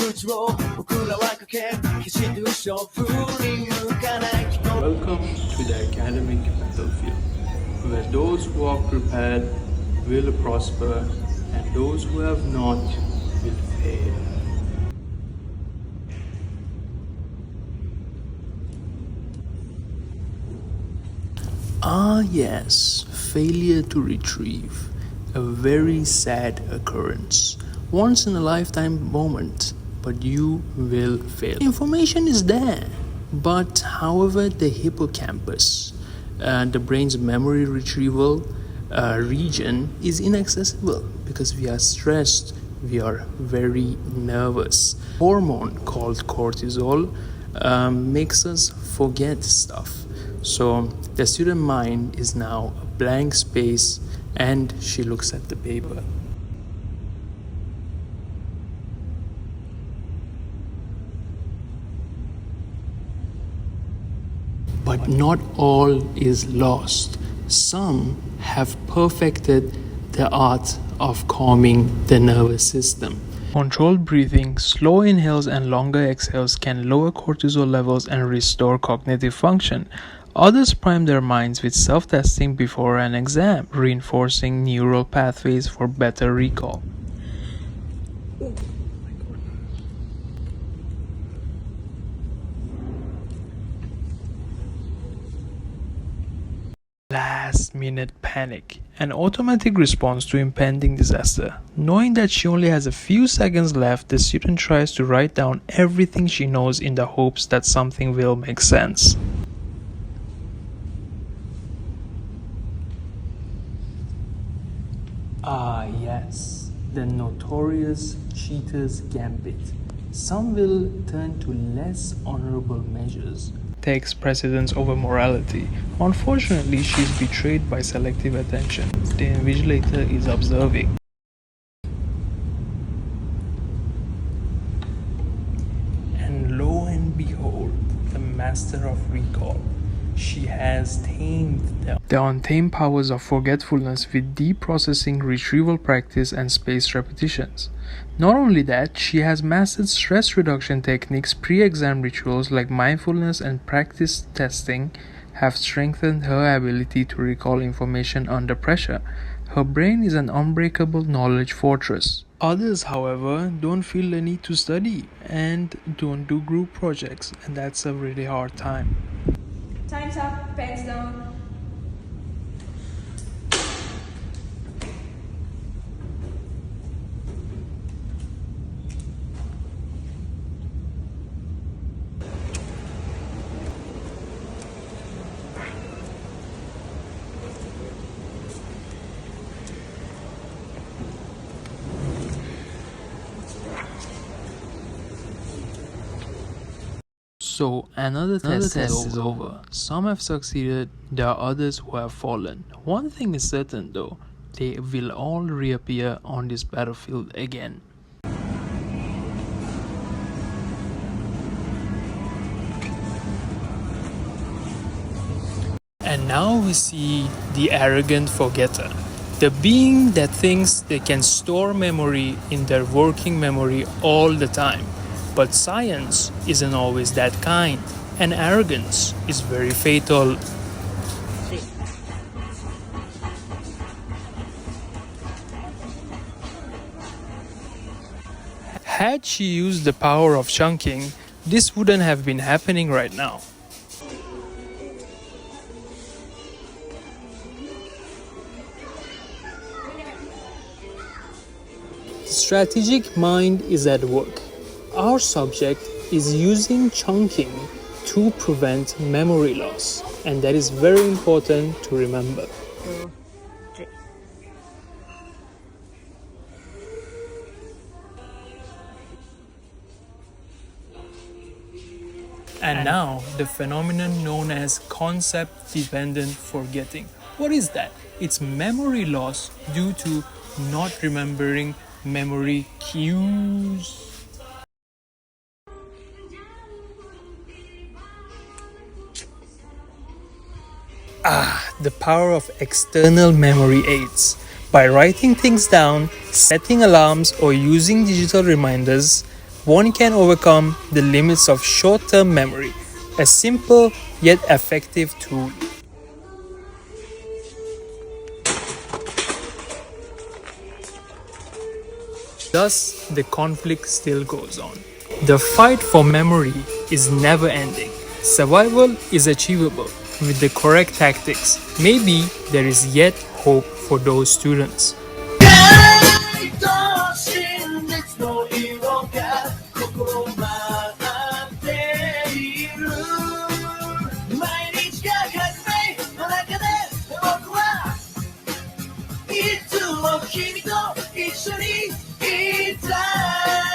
to the academic battlefield, where those who are prepared will prosper and those who have not will fail. Ah, yes, failure to retrieve. A very sad occurrence. Once in a lifetime moment, but you will fail. Information is there, but however, the hippocampus, the brain's memory retrieval region, is inaccessible because we are stressed, we are very nervous. Hormone called cortisol makes us forget stuff. So the student mind is now a blank space and she looks at the paper. But not all is lost. Some have perfected the art of calming the nervous system. Controlled breathing, slow inhales and longer exhales can lower cortisol levels and restore cognitive function. Others prime their minds with self-testing before an exam, reinforcing neural pathways for better recall. Last-minute panic, an automatic response to impending disaster. Knowing that she only has a few seconds left, the student tries to write down everything she knows in the hopes that something will make sense. Ah, yes, the notorious cheater's gambit. Some will turn to less honorable measures. Takes precedence over morality. Unfortunately, she is betrayed by selective attention. The invigilator is observing. And lo and behold, the master of recall. She has tamed the untamed powers of forgetfulness with deep processing, retrieval practice, and spaced repetitions. Not only that, she has mastered stress reduction techniques. Pre-exam rituals like mindfulness and practice testing have strengthened her ability to recall information under pressure. Her brain is an unbreakable knowledge fortress. Others, however, don't feel the need to study and don't do group projects, and that's a really hard time. Time's up, pens down. So another test is over. Some have succeeded, there are others who have fallen. One thing is certain though, they will all reappear on this battlefield again. And now we see the arrogant forgetter. The being that thinks they can store memory in their working memory all the time. But science isn't always that kind, and arrogance is very fatal. Had she used the power of chunking, this wouldn't have been happening right now. The strategic mind is at work. Our subject is using chunking to prevent memory loss, and that is very important to remember. 2, 3. And now, the phenomenon known as concept-dependent forgetting. What is that? It's memory loss due to not remembering memory cues. The power of external memory aids. By writing things down, setting alarms, or using digital reminders, one can overcome the limits of short-term memory, a simple yet effective tool. Thus, the conflict still goes on. The fight for memory is never ending. Survival is achievable with the correct tactics. Maybe there is yet hope for those students.